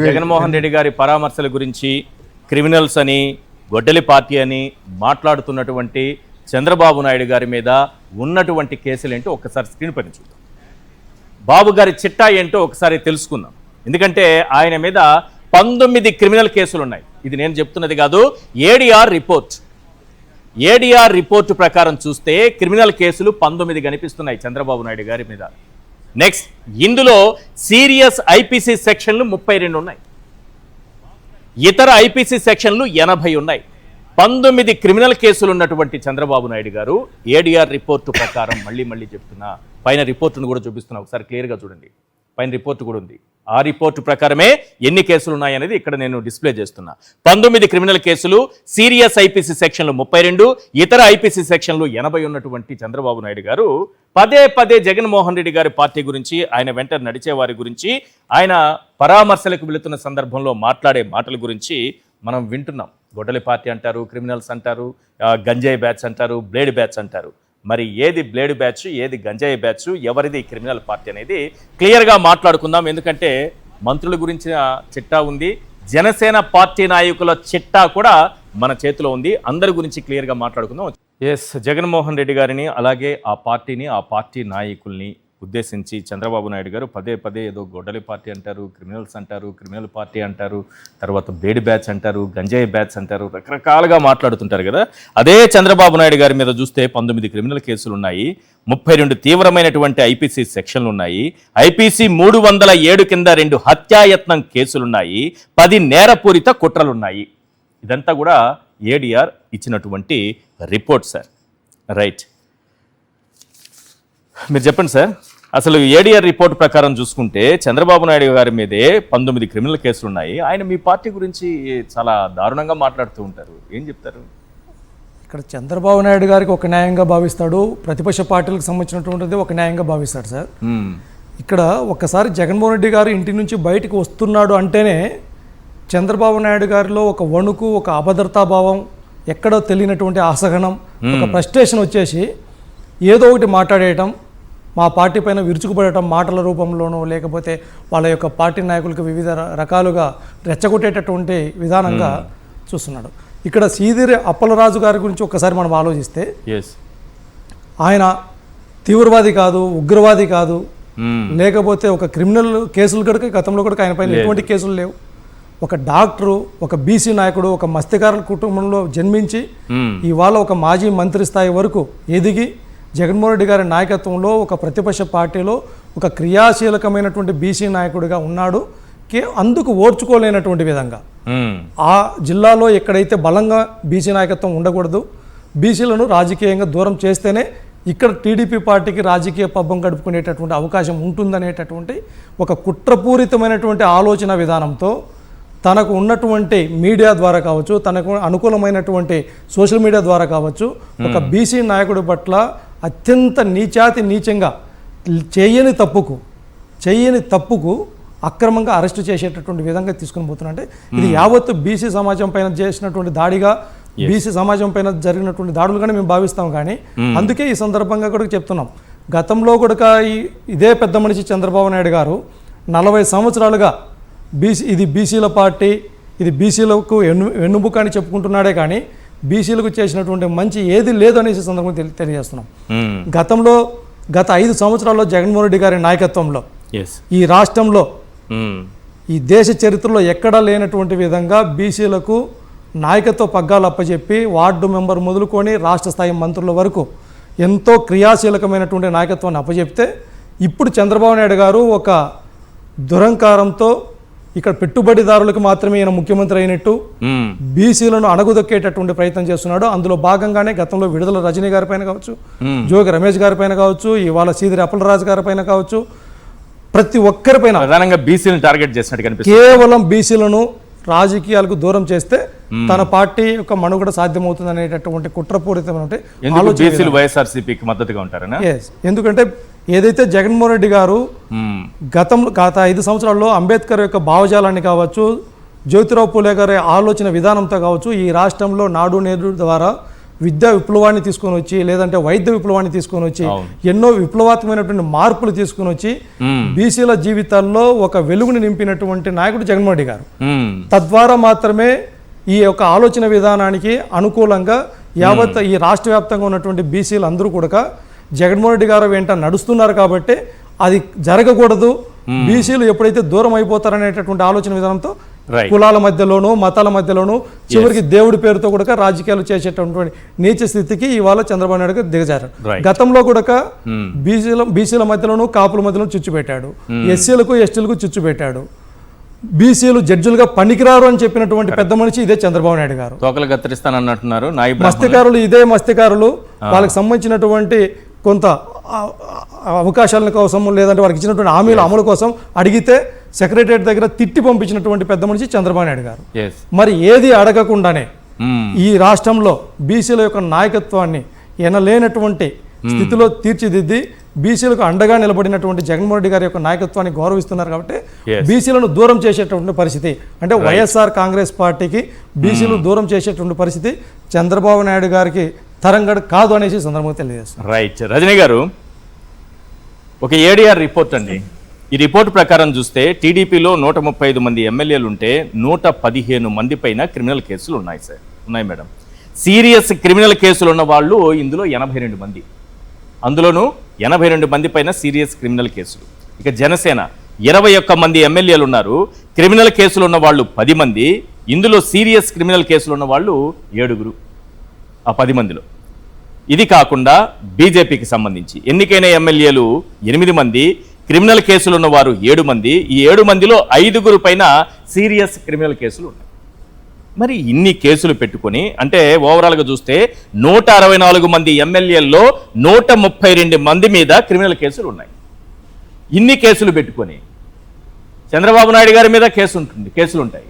జగన్మోహన్ రెడ్డి గారి పరామర్శల గురించి క్రిమినల్స్ అని గొడ్డలి పార్టీ అని మాట్లాడుతున్నటువంటి చంద్రబాబు నాయుడు గారి మీద ఉన్నటువంటి కేసులు ఏంటో ఒకసారి స్క్రీన్ పైన చూద్దాం. బాబు గారి చిట్టా ఏంటో ఒకసారి తెలుసుకుందాం. ఎందుకంటే ఆయన మీద 19 క్రిమినల్ కేసులు ఉన్నాయి. ఇది నేను చెప్తున్నది కాదు, ఏడీఆర్ రిపోర్టు ప్రకారం చూస్తే క్రిమినల్ కేసులు 19 కనిపిస్తున్నాయి చంద్రబాబు నాయుడు గారి మీద. నెక్స్ట్, ఇందులో సీరియస్ ఐపీసీ సెక్షన్లు 32 ఉన్నాయి, ఇతర ఐపీసీ సెక్షన్లు 80 ఉన్నాయి. 19 క్రిమినల్ కేసులు ఉన్నటువంటి చంద్రబాబు నాయుడు గారు ఏడీఆర్ రిపోర్టు ప్రకారం మళ్ళీ చెప్తున్నా, పైన రిపోర్టును కూడా చూపిస్తున్నా, ఒకసారి క్లియర్గా చూడండి. పైన రిపోర్టు కూడా ఉంది. ఆ రిపోర్టు ప్రకారమే ఎన్ని కేసులు ఉన్నాయనేది ఇక్కడ నేను డిస్ప్లే చేస్తున్నా. 19 క్రిమినల్ కేసులు, సీరియస్ ఐపీసీ సెక్షన్లు 32, ఇతర ఐపీసీ సెక్షన్లు 80 ఉన్నటువంటి చంద్రబాబు నాయుడు గారు పదే జగన్మోహన్ రెడ్డి గారి పార్టీ గురించి, ఆయన వెంట నడిచే వారి గురించి, ఆయన పరామర్శలకు వెళుతున్న సందర్భంలో మాట్లాడే మాటల గురించి మనం వింటున్నాం. గొడ్డలి పార్టీ అంటారు, క్రిమినల్స్ అంటారు, గంజాయి బ్యాచ్ అంటారు, బ్లేడ్ బ్యాచ్ అంటారు. మరి ఏది బ్లేడ్ బ్యాచ్, ఏది గంజాయి బ్యాచ్, ఎవరిది క్రిమినల్ పార్టీ అనేది క్లియర్గా మాట్లాడుకుందాం. ఎందుకంటే మంత్రుల గురించిన చిట్టా ఉంది, జనసేన పార్టీ నాయకుల చిట్టా కూడా మన చేతిలో ఉంది. అందరి గురించి క్లియర్గా మాట్లాడుకుందాం. జగన్మోహన్ రెడ్డి గారిని, అలాగే ఆ పార్టీని, ఆ పార్టీ నాయకుల్ని ఉద్దేశించి చంద్రబాబు నాయుడు గారు పదే ఏదో గొడ్డలి పార్టీ అంటారు, క్రిమినల్స్ అంటారు, క్రిమినల్ పార్టీ అంటారు, తర్వాత బ్లేడ్ బ్యాచ్ అంటారు, గంజాయి బ్యాచ్ అంటారు, రకరకాలుగా మాట్లాడుతుంటారు కదా. అదే చంద్రబాబు నాయుడు గారి మీద చూస్తే 19 క్రిమినల్ కేసులు ఉన్నాయి, 32 తీవ్రమైనటువంటి ఐపీసీ సెక్షన్లు ఉన్నాయి, ఐపీసీ 307 కింద 2 హత్యాయత్నం కేసులున్నాయి, 10 నేరపూరిత కుట్రలున్నాయి. ఇదంతా కూడా ఏడీఆర్ ఇచ్చినటువంటి రిపోర్ట్ సార్. రైట్, మీరు చెప్పండి సార్, అసలు ఏడీఆర్ రిపోర్ట్ ప్రకారం చూసుకుంటే చంద్రబాబు నాయుడు గారి మీదే 19 క్రిమినల్ కేసులు ఉన్నాయి. ఆయన మీ పార్టీ గురించి చాలా దారుణంగా మాట్లాడుతూ ఉంటారు, ఏం చెప్తారు? ఇక్కడ చంద్రబాబు నాయుడు గారికి ఒక న్యాయంగా భావిస్తాడు, ప్రతిపక్ష పార్టీలకు సంబంధించినటువంటిది ఒక న్యాయంగా భావిస్తాడు సార్. ఇక్కడ ఒక్కసారి జగన్మోహన్ రెడ్డి గారు ఇంటి నుంచి బయటకు వస్తున్నాడు అంటేనే చంద్రబాబు నాయుడు గారిలో ఒక వణుకు, ఒక అభద్రతాభావం, ఎక్కడో తెలియనటువంటి అసహనం, ఒక ఫ్రస్ట్రేషన్ వచ్చేసి ఏదో ఒకటి మాట్లాడేయటం, మా పార్టీ పైన విరుచుకుపడటం, మాటల రూపంలోనూ లేకపోతే వాళ్ళ యొక్క పార్టీ నాయకులకు వివిధ రకాలుగా రెచ్చగొట్టేటటువంటి విధానంగా చూస్తున్నాడు. ఇక్కడ సీదిరి అప్పలరాజు గారి గురించి ఒక్కసారి మనం ఆలోచిస్తే ఆయన తీవ్రవాది కాదు, ఉగ్రవాది కాదు, లేకపోతే ఒక క్రిమినల్ కేసులు కూడా గతంలో కూడా ఆయన పైన ఎటువంటి కేసులు లేవు. ఒక డాక్టరు, ఒక బీసీ నాయకుడు, ఒక మత్స్యకారుల కుటుంబంలో జన్మించి ఇవాళ ఒక మాజీ మంత్రి స్థాయి వరకు ఎదిగి జగన్మోహన్ రెడ్డి గారి నాయకత్వంలో ఒక ప్రతిపక్ష పార్టీలో ఒక క్రియాశీలకమైనటువంటి బీసీ నాయకుడిగా ఉన్నాడు. అందుకు ఓర్చుకోలేనటువంటి విధంగా ఆ జిల్లాలో ఎక్కడైతే బలంగా బీసీ నాయకత్వం ఉండకూడదు, బీసీలను రాజకీయంగా దూరం చేస్తేనే ఇక్కడ టీడీపీ పార్టీకి రాజకీయ పబ్బం గడుపుకునేటటువంటి అవకాశం ఉంటుందనేటటువంటి ఒక కుట్రపూరితమైనటువంటి ఆలోచన విధానంతో తనకు ఉన్నటువంటి మీడియా ద్వారా కావచ్చు, తనకు అనుకూలమైనటువంటి సోషల్ మీడియా ద్వారా కావచ్చు, ఒక బీసీ నాయకుడి పట్ల అత్యంత నీచంగా చేయని తప్పుకు అక్రమంగా అరెస్టు చేసేటటువంటి విధంగా తీసుకుని పోతున్నట్టే ఇది యావత్తు బీసీ సమాజం పైన చేసినటువంటి దాడిగా, బీసీ సమాజం పైన జరిగినటువంటి దాడులుగానే మేము భావిస్తాం. కానీ అందుకే ఈ సందర్భంగా కూడా చెప్తున్నాం, గతంలో కూడా ఇదే పెద్ద మనిషి చంద్రబాబు నాయుడు గారు 40 సంవత్సరాలుగా ఇది బీసీల పార్టీ, ఇది బీసీలకు వెన్నుముక అని చెప్పుకుంటున్నాడే కానీ బీసీలకు చేసినటువంటి మంచి ఏది లేదు అనేసి సందర్భంగా తెలియజేస్తున్నాం. గత 5 సంవత్సరాల్లో జగన్మోహన్ రెడ్డి గారి నాయకత్వంలో ఈ రాష్ట్రంలో, ఈ దేశ చరిత్రలో ఎక్కడా లేనటువంటి విధంగా బీసీలకు నాయకత్వ పగ్గాలు అప్పచెప్పి వార్డు మెంబర్ మొదలుకొని రాష్ట్ర స్థాయి మంత్రుల వరకు ఎంతో క్రియాశీలకమైనటువంటి నాయకత్వాన్ని అప్పచెప్తే ఇప్పుడు చంద్రబాబు నాయుడు గారు ఒక దురంకారంతో ఇక్కడ పెట్టుబడిదారులకు మాత్రమే ఈయన ముఖ్యమంత్రి అయినట్టు బీసీలను అణగుదొక్కేటటువంటి ప్రయత్నం చేస్తున్నాడు. అందులో భాగంగానే గతంలో విడుదల రజనీ గారి పైన కావచ్చు, జోగి రమేష్ గారి పైన కావచ్చు, ఇవాళ సీదిరి అప్పలరాజు గారి పైన కావచ్చు, ప్రతి ఒక్కరిపైన ప్రధానంగా బీసీలను టార్గెట్ చేసినట్టు కనిపిస్తుంది. కేవలం బీసీలను రాజకీయాలకు దూరం చేస్తే తన పార్టీ యొక్క మనుగడ సాధ్యమవుతుంది అనేటటువంటి కుట్రపూరితమైన వైఎస్ఆర్సీపీకి మద్దతుగా ఉంటారనా? ఎందుకంటే ఏదైతే జగన్మోహన్ రెడ్డి గారు గత 5 సంవత్సరాల్లో అంబేద్కర్ యొక్క భావజాలాన్ని కావచ్చు, జ్యోతిరావు పూలే గారి ఆలోచన విధానంతో కావచ్చు, ఈ రాష్ట్రంలో నాడు నేడు ద్వారా విద్యా విప్లవాన్ని తీసుకొని వచ్చి లేదంటే వైద్య విప్లవాన్ని తీసుకొని వచ్చి ఎన్నో విప్లవాత్మకమైనటువంటి మార్పులు తీసుకొని వచ్చి బీసీల జీవితాల్లో ఒక వెలుగుని నింపినటువంటి నాయకుడు జగన్మోహన్ రెడ్డి గారు. తద్వారా మాత్రమే ఈ యొక్క ఆలోచన విధానానికి అనుకూలంగా యావత్ ఈ రాష్ట్ర వ్యాప్తంగా ఉన్నటువంటి బీసీలు అందరూ కూడా జగన్మోహన్ రెడ్డి గారు వెంట నడుస్తున్నారు. కాబట్టి అది జరగకూడదు, బీసీలు ఎప్పుడైతే దూరం అయిపోతారనేటటువంటి ఆలోచన విధానంతో కులాల మధ్యలోనూ మతాల మధ్యలోనూ చివరికి దేవుడి పేరుతో కూడా రాజకీయాలు చేసేటటువంటి నీచ స్థితికి ఇవాళ చంద్రబాబు నాయుడు గారు దిగజారు. గతంలో కూడా బీసీల మధ్యలోనూ కాపుల మధ్యలో చిచ్చు పెట్టాడు, ఎస్సీలకు ఎస్టీలకు చిచ్చు పెట్టాడు. బీసీలు జడ్జిలుగా పనికిరారు అని చెప్పినటువంటి పెద్ద మనిషి ఇదే చంద్రబాబు నాయుడు గారు. తోకలు కత్తిరిస్తానన్నట్టున్నారు. మత్స్యకారులు ఇదే మత్స్యకారులు వాళ్ళకి సంబంధించినటువంటి కొంత అవకాశాల కోసం లేదంటే వారికి ఇచ్చినటువంటి హామీల అమలు కోసం అడిగితే సెక్రటరియట్ దగ్గర తిట్టి పంపించినటువంటి పెద్ద మనిషి చంద్రబాబు నాయుడు గారు. మరి ఏది అడగకుండానే ఈ రాష్ట్రంలో బీసీల యొక్క నాయకత్వాన్ని ఎనలేనటువంటి స్థితిలో తీర్చిదిద్ది బీసీలకు అండగా నిలబడినటువంటి జగన్మోహన్ రెడ్డి గారి యొక్క నాయకత్వాన్ని గౌరవిస్తున్నారు. కాబట్టి బీసీలను దూరం చేసేటువంటి పరిస్థితి అంటే వైఎస్ఆర్ కాంగ్రెస్ పార్టీకి బీసీలు దూరం చేసేటువంటి పరిస్థితి చంద్రబాబు నాయుడు గారికి తరంగడు కాదు అనేసి సందర్భంగా తెలియజేస్తారు. రైట్. రజనీ గారు, ఒక ఏడీఆర్ రిపోర్ట్ అండి. ఈ రిపోర్ట్ ప్రకారం చూస్తే టీడీపీలో 135 మంది ఎమ్మెల్యేలు ఉంటే 115 మంది పైన క్రిమినల్ కేసులు ఉన్నాయి సార్. ఉన్నాయి మేడం. సీరియస్ క్రిమినల్ కేసులు ఉన్న వాళ్ళు ఇందులో 82 మంది, అందులోనూ 82 మంది పైన సీరియస్ క్రిమినల్ కేసులు. ఇక జనసేన 21 మంది ఎమ్మెల్యేలు ఉన్నారు, క్రిమినల్ కేసులు ఉన్న వాళ్ళు 10 మంది, ఇందులో సీరియస్ క్రిమినల్ కేసులు ఉన్న వాళ్ళు 7. ఆ 10 మందిలో ఇది కాకుండా బీజేపీకి సంబంధించి ఎన్నికైన ఎమ్మెల్యేలు 8 మంది, క్రిమినల్ కేసులు ఉన్నవారు 7 మంది. ఈ 7 మందిలో 5 పైన సీరియస్ క్రిమినల్ కేసులు ఉన్నాయి. మరి ఇన్ని కేసులు పెట్టుకొని అంటే ఓవరాల్గా చూస్తే 164 మంది ఎమ్మెల్యేల్లో 132 మంది మీద క్రిమినల్ కేసులు ఉన్నాయి. ఇన్ని కేసులు పెట్టుకొని చంద్రబాబు నాయుడు గారి మీద కేసులు ఉంటాయి,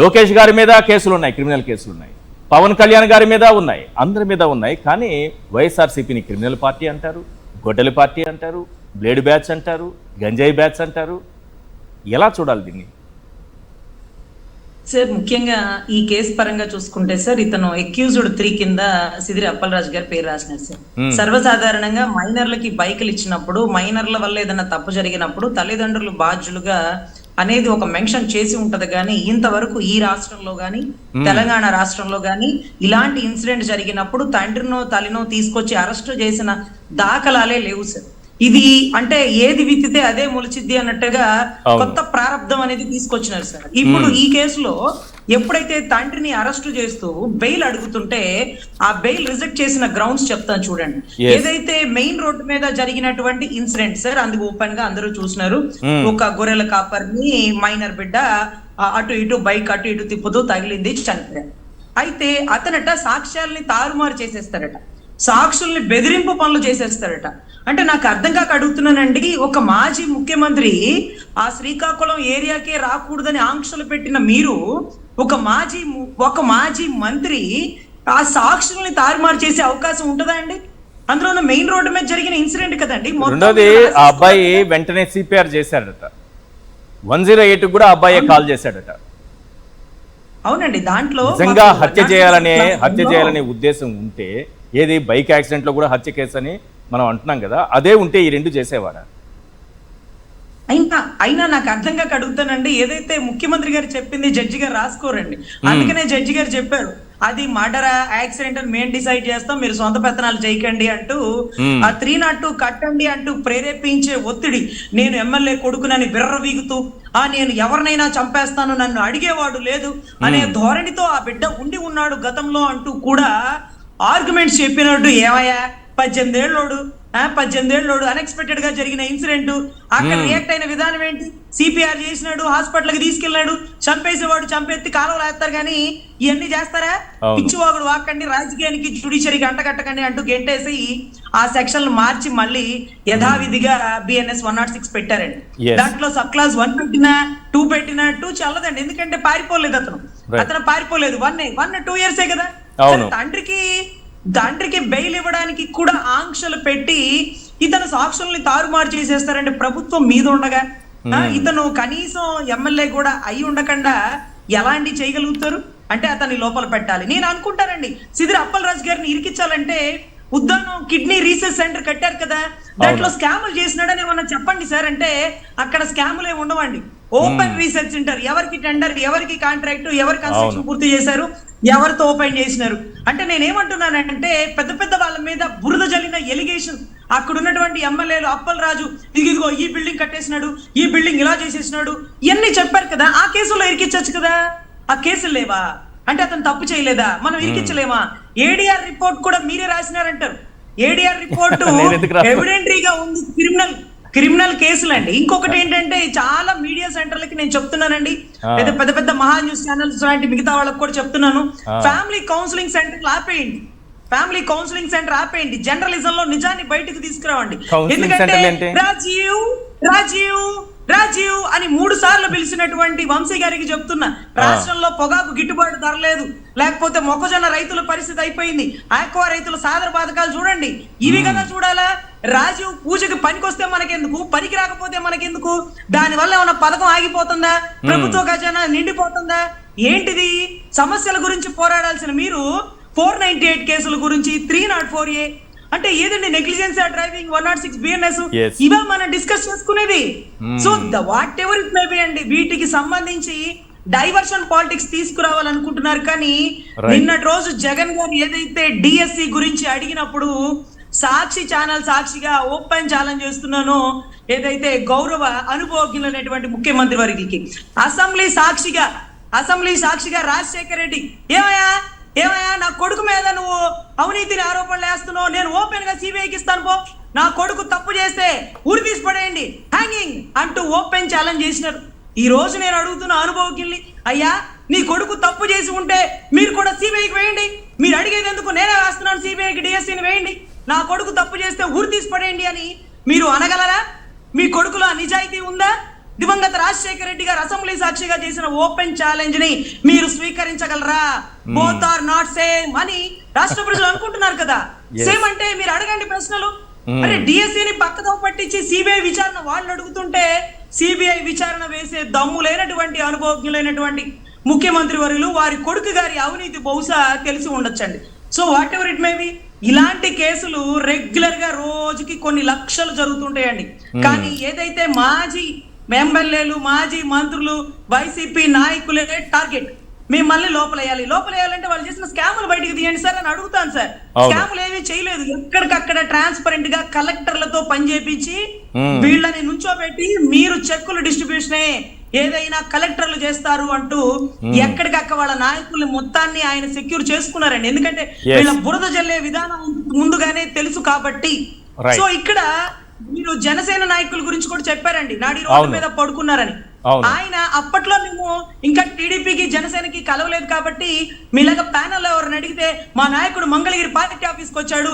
లోకేష్ గారి మీద కేసులు ఉన్నాయి, క్రిమినల్ కేసులు ఉన్నాయి, పవన్ కళ్యాణ్ గారి మీద ఉన్నాయి, అందరి మీద ఉన్నాయి. కానీ వైఎస్ఆర్సీపీని క్రిమినల్ పార్టీ అంటారు, గొడ్డలి పార్టీ అంటారు, బ్లేడ్ బ్యాచ్ అంటారు, గంజాయి బ్యాచ్ అంటారు. ఎలా చూడాలి దీన్ని? సార్, ముఖ్యంగా ఈ కేసు పరంగా చూసుకుంటే సార్, ఇతను అక్యూజ్డ్ 3 కింద సిదిరి అప్పలరాజు గారి పేరు రాసినారు సార్. సర్వసాధారణంగా మైనర్లకి బైకులు ఇచ్చినప్పుడు, మైనర్ల వల్ల ఏదైనా తప్పు జరిగినప్పుడు తల్లిదండ్రులు బాధ్యులుగా అనేది ఒక మెన్షన్ చేసి ఉంటది. కానీ ఇంతవరకు ఈ రాష్ట్రంలో గాని తెలంగాణ రాష్ట్రంలో గాని ఇలాంటి ఇన్సిడెంట్ జరిగినప్పుడు తండ్రినో తల్లినో తీసుకొచ్చి అరెస్ట్ చేసిన దాఖలాలే లేవు సార్. ఇది అంటే ఏది విత్తితే అదే మొలిచిద్ది అన్నట్టుగా కొత్త ప్రారంధం అనేది తీసుకొచ్చినారు సార్. ఇప్పుడు ఈ కేసులో ఎప్పుడైతే తండ్రిని అరెస్టు చేస్తూ బెయిల్ అడుగుతుంటే ఆ బెయిల్ రిజెక్ట్ చేసిన గ్రౌండ్స్ చెప్తాను చూడండి. ఏదైతే మెయిన్ రోడ్డు మీద జరిగినటువంటి ఇన్సిడెంట్ సార్, అందుకు ఓపెన్ గా అందరూ చూసినారు. ఒక గొర్రెల కాపర్ని మైనర్ బిడ్డ అటు ఇటు బైక్ అటు ఇటు తిప్పుతూ తగిలింది, చనిపోయారు. అయితే అతనట సాక్ష్యాలని తారుమారు చేసేస్తారట, సాక్షుల్ని బెదిరింపు పనులు చేసేస్తారట. అంటే నాకు అర్థం కాక అడుగుతున్నానండి, ఒక మాజీ ముఖ్యమంత్రి ఆ శ్రీకాకుళం ఏరియాకే రాకూడదని ఆంక్షలు పెట్టిన మీరు, ఒక మాజీ మంత్రి ఆ సాక్షుల్ని తారుమారు చేసే అవకాశం ఉంటుందా అండి? అందులో మెయిన్ రోడ్డు మీద జరిగిన ఇన్సిడెంట్ కదండి. ఆ అబ్బాయి వెంటనే సిపిఆర్ చేశాడట, 108 కూడా అబ్బాయి కాల్ చేశాడట. అవునండి, దాంట్లో నిజంగా హత్య చేయాలనే ఉద్దేశం ఉంటే ఏది బైక్ యాక్సిడెంట్ లో కూడా హత్య కేసు అని మనం అంటున్నాం కదా, అదే ఉంటే ఈ 2 చేసేవాడా? అయినా నాకు అర్థం కాక అడుగుతానండి, ఏదైతే ముఖ్యమంత్రి గారు చెప్పింది జడ్జి గారు రాసుకోరండి. అందుకనే జడ్జి గారు చెప్పారు అది మర్డరా యాక్సిడెంట్ అని మేము డిసైడ్ చేస్తాం, మీరు సొంత పెత్తనాలు చేయకండి అంటూ ఆ 302 కట్టండి అంటూ ప్రేరేపించే ఒత్తిడి. నేను ఎమ్మెల్యే కొడుకునని బిర్రవీగుతూ నేను ఎవరినైనా చంపేస్తాను, నన్ను అడిగేవాడు లేదు అనే ధోరణితో ఆ బిడ్డ ఉన్నాడు గతంలో అంటూ కూడా ఆర్గ్యుమెంట్స్ చెప్పినట్టు, ఏమయ్యా 18 ఏళ్ళోడు అన్ఎక్స్పెక్టెడ్ గా జరిగిన ఇన్సిడెంట్, అక్కడ రియాక్ట్ అయిన విధానం ఏంటి? సిపిఆర్ చేసినాడు, హాస్పిటల్ కి తీసుకెళ్ళినాడు, చంపేసేవాడు చంపెత్తి కాలంలో వేస్తారు. కానీ ఇవన్నీ చేస్తారా? పిచ్చివాగుడు వాకండి, రాజకీయానికి జుడిషియరీకి అంటగట్టకండి అంటూ గెంటేసి ఆ సెక్షన్లు మార్చి మళ్ళీ యథావిధిగా బిఎన్ఎస్ 106 పెట్టారండి. దాంట్లో సబ్ క్లాస్ 1 పెట్టినా 2 పెట్టినా 2 చల్లదండి. ఎందుకంటే పారిపోలేదు అతను పారిపోలేదు. 2 years కదా. తండ్రికి బెయిల్ ఇవ్వడానికి కూడా ఆంక్షలు పెట్టి ఇతను సాక్షుల్ని తారుమారు చేసేస్తారంటే ప్రభుత్వం మీద ఉండగా ఇతను కనీసం ఎమ్మెల్యే కూడా అయి ఉండకుండా ఎలాంటి చేయగలుగుతారు? అంటే అతన్ని లోపల పెట్టాలి. నేను అనుకుంటానండి సిదిరి అప్పలరాజు గారిని ఇరికించాలంటే ఉద్దానం కిడ్నీ రీసెర్చ్ సెంటర్ కట్టారు కదా, దాంట్లో స్కాములు చేసినాడని ఏమన్నా చెప్పండి సార్ అంటే అక్కడ స్కాములు ఏమి ఉండవండి. ఓపెన్ రీసెర్చ్ సెంటర్, ఎవరికి టెండర్, ఎవరికి కాంట్రాక్ట్, ఎవరి కన్స్ట్రక్షన్ పూర్తి చేశారు, ఎవరితో ఓపెన్ చేసినారు అంటే నేనేమంటున్నానంటే పెద్ద పెద్ద వాళ్ళ మీద బురద జల్లిన ఎలిగేషన్ అక్కడ ఉన్నటువంటి ఎమ్మెల్యేలు అప్పలరాజు ఇదిగో ఈ బిల్డింగ్ కట్టేసినాడు, ఈ బిల్డింగ్ ఇలా చేసేసినాడు ఇవన్నీ చెప్పారు కదా, ఆ కేసులో ఇరికించచ్చు కదా. ఆ కేసులు లేవా అంటే అతను తప్పు చేయలేదా, మనం ఇరికించలేమా? ఏడీఆర్ రిపోర్ట్ కూడా మీరే రాసినారంటారు. ఏడీఆర్ రిపోర్ట్ ఎవిడెంటరీగా ఉంది, క్రిమినల్ కేసులు అండి. ఇంకొకటి ఏంటంటే చాలా మీడియా సెంటర్లకి నేను చెప్తున్నానండి, లేదా పెద్ద పెద్ద మహా న్యూస్ ఛానల్స్ లాంటి మిగతా వాళ్ళకి కూడా చెప్తున్నాను, ఫ్యామిలీ కౌన్సిలింగ్ సెంటర్ ఆపేయండి, ఫ్యామిలీ కౌన్సిలింగ్ సెంటర్ ఆపేయండి, జర్నలిజం లో నిజాన్ని బయటకు తీసుకురావండి. ఎందుకంటే రాజీవ్ అని 3 సార్లు పిలిచినటువంటి వంశీ గారికి చెప్తున్నా, రాష్ట్రంలో పొగాకు గిట్టుబాటు ధర లేదు, లేకపోతే మొక్కజొన్న రైతుల పరిస్థితి అయిపోయింది, ఆక్వా రైతుల సాదర బాధకాలు చూడండి, ఇవి కదా చూడాలా. రాజీవ్ పూజకి పనికొస్తే మనకెందుకు, పనికి రాకపోతే మనకెందుకు, దాని వల్ల ఏమైనా పథకం ఆగిపోతుందా, ప్రభుత్వ ఖజానా నిండిపోతుందా, ఏంటిది? సమస్యల గురించి పోరాడాల్సిన మీరు 498 కేసుల గురించి 304A అంటే ఏదండి, నెగ్లిజెన్స్ డ్రైవింగ్, 106 BNS ఇవే మనం డిస్కస్ చేసుకునేది. So what ever it may be అండి, వీటికి సంబంధించి డైవర్షన్ పాలిటిక్స్ తీసుకురావాలనుకుంటున్నారు. కానీ నిన్నటి రోజు జగన్ గారు ఏదైతే డిఎస్సి గురించి అడిగినప్పుడు సాక్షి ఛానల్ సాక్షిగా ఓపెన్ ఛాలెంజ్ చేస్తున్నానో, ఏదైతే గౌరవ అనుభవజ్ఞులైనటువంటి ముఖ్యమంత్రి వారికి అసెంబ్లీ సాక్షిగా రాజశేఖర రెడ్డి ఏమయ్యా నా కొడుకు మీద నువ్వు అవినీతిని ఆరోపణలు వేస్తున్నావు, నేను ఓపెన్ గా సిబిఐకి ఇస్తాను పో, నా కొడుకు తప్పు చేస్తే ఊరి తీసి పడేయండి, హ్యాంగింగ్ అంటూ ఓపెన్ ఛాలెంజ్ చేసినారు. ఈ రోజు నేను అడుగుతున్న అనుభవజ్ఞుల్ని, అయ్యా నీ కొడుకు తప్పు చేసి ఉంటే మీరు కూడా సిబిఐకి వేయండి, మీరు అడిగేది ఎందుకు, నేనే వేస్తున్నాను సిబిఐకి డిఎస్సిని వేయండి, నా కొడుకు తప్పు చేస్తే ఊరి తీసి పడేయండి అని మీరు అనగలరా? మీ కొడుకులో నిజాయితీ ఉందా? దివంగత రాజశేఖర రెడ్డి గారు అసెంబ్లీ సాక్షిగా చేసిన ఓపెన్ ఛాలెంజ్ ని మీరు స్వీకరించగలరా? బోత్ ఆర్ నాట్ సేమ్ అని రాష్ట్ర ప్రజలు అనుకుంటున్నారు కదా. సేమ్ అంటే మీరు అడగండి ప్రశ్నలు. అరే డిఎస్సిని పక్కదో పట్టించి సిబిఐ విచారణ వాళ్ళు అడుగుతుంటే సిబిఐ విచారణ వేసే దమ్ము లేనటువంటి అనుభవజ్ఞులైనటువంటి ముఖ్యమంత్రి వర్యులు వారి కొడుకు గారి అవినీతి బహుశా తెలిసి ఉండొచ్చండి. So what ever it may be, ఇలాంటి కేసులు రెగ్యులర్ గా రోజుకి కొన్ని లక్షలు జరుగుతుంటాయండి. కానీ ఏదైతే మాజీ ఎమ్మెల్యేలు, మాజీ మంత్రులు, వైసీపీ నాయకులే టార్గెట్, మిమ్మల్ని లోపలేయాలంటే వాళ్ళు చేసిన స్కాములు బయటకు తీయండి సార్ అని అడుగుతాను సార్. స్కాములు ఏమీ చేయలేదు, ఎక్కడికక్కడ ట్రాన్స్పరెంట్ గా కలెక్టర్లతో పనిచేపించి వీళ్ళని నుంచోబెట్టి మీరు చెక్కులు డిస్ట్రిబ్యూషనే ఏదైనా కలెక్టర్లు చేస్తారు అంటూ ఎక్కడికక్కడ వాళ్ళ నాయకుల్ని మొత్తాన్ని ఆయన సెక్యూర్ చేసుకున్నారండి. ఎందుకంటే వీళ్ళ బురద జల్లే విధానం ముందుగానే తెలుసు కాబట్టి. సో ఇక్కడ మీరు జనసేన నాయకుల గురించి కూడా చెప్పారండి, నాడి రోడ్డు మీద పడుకున్నారని. ఆయన అప్పట్లో మేము ఇంకా టీడీపీకి జనసేనకి కలవలేదు కాబట్టి మీలాగా ప్యానల్ ఎవరిని అడిగితే మా నాయకుడు మంగళగిరి పార్టీ ఆఫీస్కి వచ్చాడు,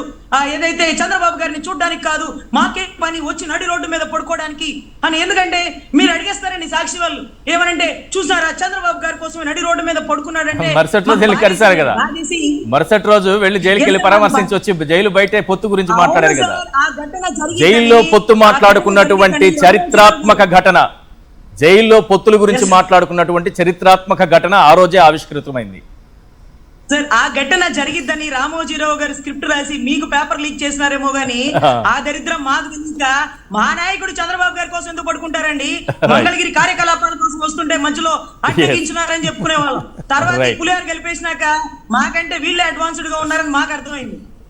ఏదైతే చంద్రబాబు గారిని చూడడానికి కాదు, మాకే పని వచ్చి నడి రోడ్డు మీద పడుకోవడానికి అని. ఎందుకంటే మీరు అడిగేస్తారండి సాక్షి వాళ్ళు, ఏమనంటే చూసారా చంద్రబాబు గారి కోసం నడి రోడ్డు మీద పడుకున్నాడంటే మరుసటి రోజు వెళ్ళి జైలుకి వెళ్ళి పరామర్శించి వచ్చి జైలు బయట పొత్తు గురించి మాట్లాడారు కదా. జైల్లో పొత్తు మాట్లాడుకున్నటువంటి చరిత్రాత్మక ఘటన, జైల్లో పొత్తుల గురించి మాట్లాడుకున్నటువంటి చరిత్రాత్మక ఘటన ఆ రోజే ఆవిష్కృతమైంది సార్. ఆ ఘటన జరిగిద్దని రామోజీరావు గారు స్క్రిప్ట్ రాసి మీకు పేపర్ లీక్ చేసినారేమో గానీ ఆ దరిద్రం మాకు ఇంకా మా నాయకుడు చంద్రబాబు గారి కోసం ఎందుకు పడుకుంటారండి, మంగళగిరి కార్యకలాపాల కోసం వస్తుంటే మధ్యలో అడ్డగించినారని చెప్పుకునే వాళ్ళం. తర్వాత పులిహార గెలిపేసినాక మాకంటే వీళ్ళే అడ్వాన్స్డ్ గా ఉన్నారని మాకు అర్థమైంది.